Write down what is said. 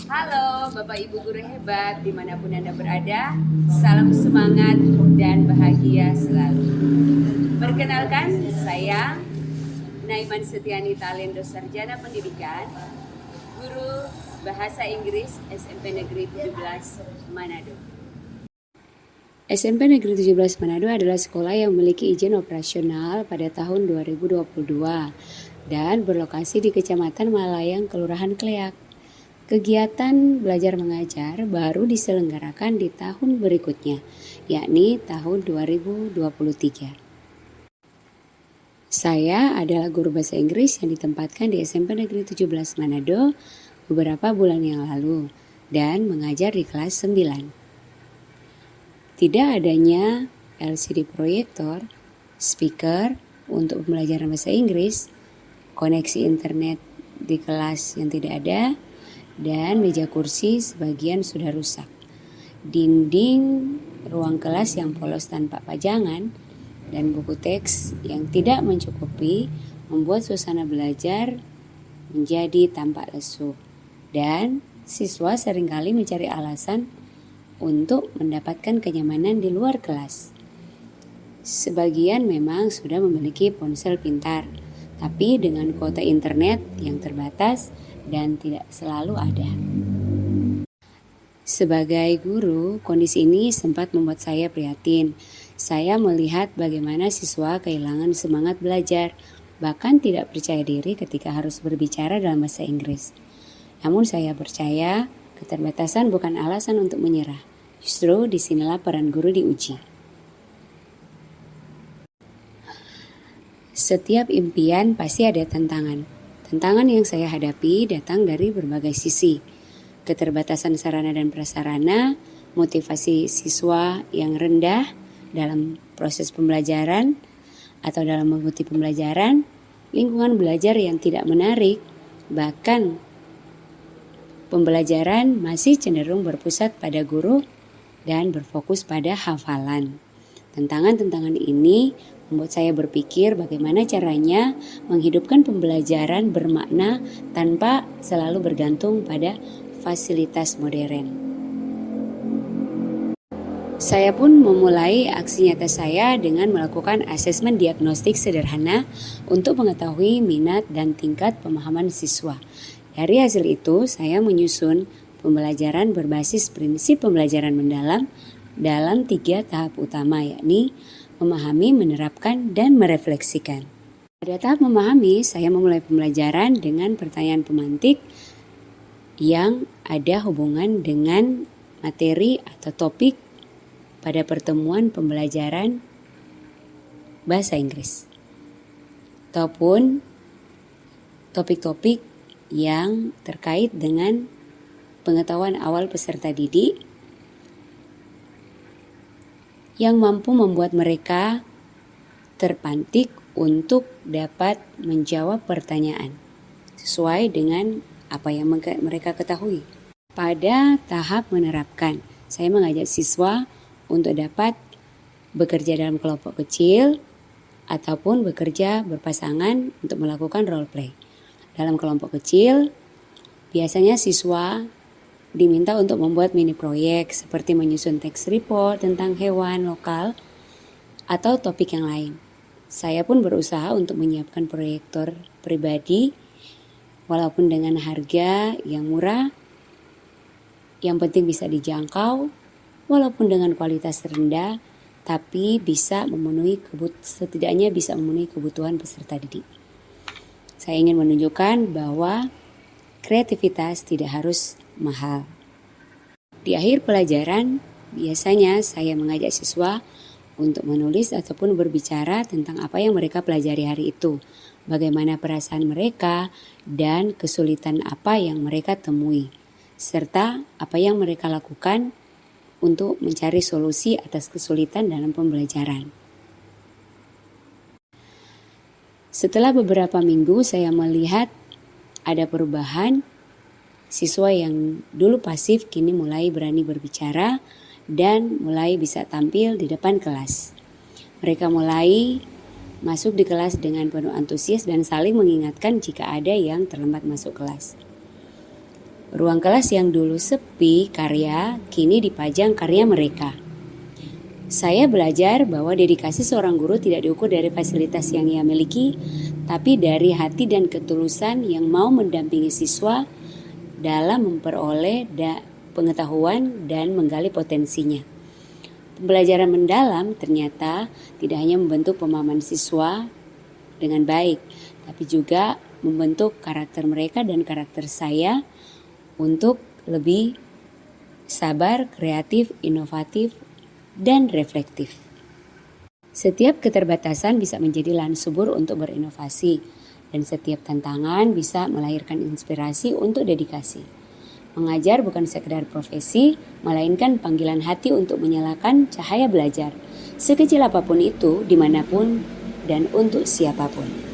Halo Bapak Ibu guru hebat dimanapun Anda berada, salam semangat dan bahagia selalu. Perkenalkan, saya Naiman Setiani Talendo Sarjana Pendidikan, Guru Bahasa Inggris SMP Negeri 17 Manado. SMP Negeri 17 Manado adalah sekolah yang memiliki izin operasional pada tahun 2022 dan berlokasi di Kecamatan Malayang, Kelurahan Kleak. Kegiatan belajar mengajar baru diselenggarakan di tahun berikutnya, yakni tahun 2023. Saya adalah guru bahasa Inggris yang ditempatkan di SMP Negeri 17 Manado beberapa bulan yang lalu dan mengajar di kelas 9. Tidak adanya LCD proyektor, speaker untuk pembelajaran bahasa Inggris, koneksi internet di kelas yang tidak ada, dan meja kursi sebagian sudah rusak. Dinding ruang kelas yang polos tanpa pajangan dan buku teks yang tidak mencukupi membuat suasana belajar menjadi tampak lesu. Dan siswa seringkali mencari alasan untuk mendapatkan kenyamanan di luar kelas. Sebagian memang sudah memiliki ponsel pintar, tapi dengan kuota internet yang terbatas dan tidak selalu ada. Sebagai guru, kondisi ini sempat membuat saya prihatin. Saya melihat bagaimana siswa kehilangan semangat belajar, bahkan tidak percaya diri ketika harus berbicara dalam bahasa Inggris. Namun saya percaya keterbatasan bukan alasan untuk menyerah. Justru disinilah peran guru diuji. Setiap impian pasti ada tantangan. Tantangan yang saya hadapi datang dari berbagai sisi. Keterbatasan sarana dan prasarana, motivasi siswa yang rendah dalam proses pembelajaran atau dalam mengikuti pembelajaran, lingkungan belajar yang tidak menarik, bahkan pembelajaran masih cenderung berpusat pada guru dan berfokus pada hafalan. Tantangan-tantangan ini membuat saya berpikir bagaimana caranya menghidupkan pembelajaran bermakna tanpa selalu bergantung pada fasilitas modern. Saya pun memulai aksi nyata saya dengan melakukan asesmen diagnostik sederhana untuk mengetahui minat dan tingkat pemahaman siswa. Dari hasil itu, saya menyusun pembelajaran berbasis prinsip pembelajaran mendalam dalam 3 tahap utama, yakni memahami, menerapkan, dan merefleksikan. Pada tahap memahami, saya memulai pembelajaran dengan pertanyaan pemantik yang ada hubungan dengan materi atau topik pada pertemuan pembelajaran bahasa Inggris. Ataupun topik-topik yang terkait dengan pengetahuan awal peserta didik yang mampu membuat mereka terpantik untuk dapat menjawab pertanyaan sesuai dengan apa yang mereka ketahui. Pada tahap menerapkan, saya mengajak siswa untuk dapat bekerja dalam kelompok kecil ataupun bekerja berpasangan untuk melakukan role play. Dalam kelompok kecil, biasanya siswa diminta untuk membuat mini proyek seperti menyusun teks report tentang hewan lokal atau topik yang lain. Saya pun berusaha untuk menyiapkan proyektor pribadi walaupun dengan harga yang murah, yang penting bisa dijangkau, walaupun dengan kualitas rendah, tapi setidaknya bisa memenuhi kebutuhan peserta didik. Saya ingin menunjukkan bahwa kreativitas tidak harus mahal. Di akhir pelajaran, biasanya saya mengajak siswa untuk menulis ataupun berbicara tentang apa yang mereka pelajari hari itu, bagaimana perasaan mereka, dan kesulitan apa yang mereka temui, serta apa yang mereka lakukan untuk mencari solusi atas kesulitan dalam pembelajaran. Setelah beberapa minggu, saya melihat ada perubahan. Siswa yang dulu pasif kini mulai berani berbicara dan mulai bisa tampil di depan kelas. Mereka mulai masuk di kelas dengan penuh antusias dan saling mengingatkan jika ada yang terlambat masuk kelas. Ruang kelas yang dulu sepi karya, kini dipajang karya mereka. Saya belajar bahwa dedikasi seorang guru tidak diukur dari fasilitas yang ia miliki, tapi dari hati dan ketulusan yang mau mendampingi siswa dalam memperoleh pengetahuan dan menggali potensinya. Pembelajaran mendalam ternyata tidak hanya membentuk pemahaman siswa dengan baik, tapi juga membentuk karakter mereka dan karakter saya untuk lebih sabar, kreatif, inovatif, dan reflektif. Setiap keterbatasan bisa menjadi lahan subur untuk berinovasi, dan setiap tantangan bisa melahirkan inspirasi untuk dedikasi. Mengajar bukan sekedar profesi, melainkan panggilan hati untuk menyalakan cahaya belajar, sekecil apapun itu, dimanapun, dan untuk siapapun.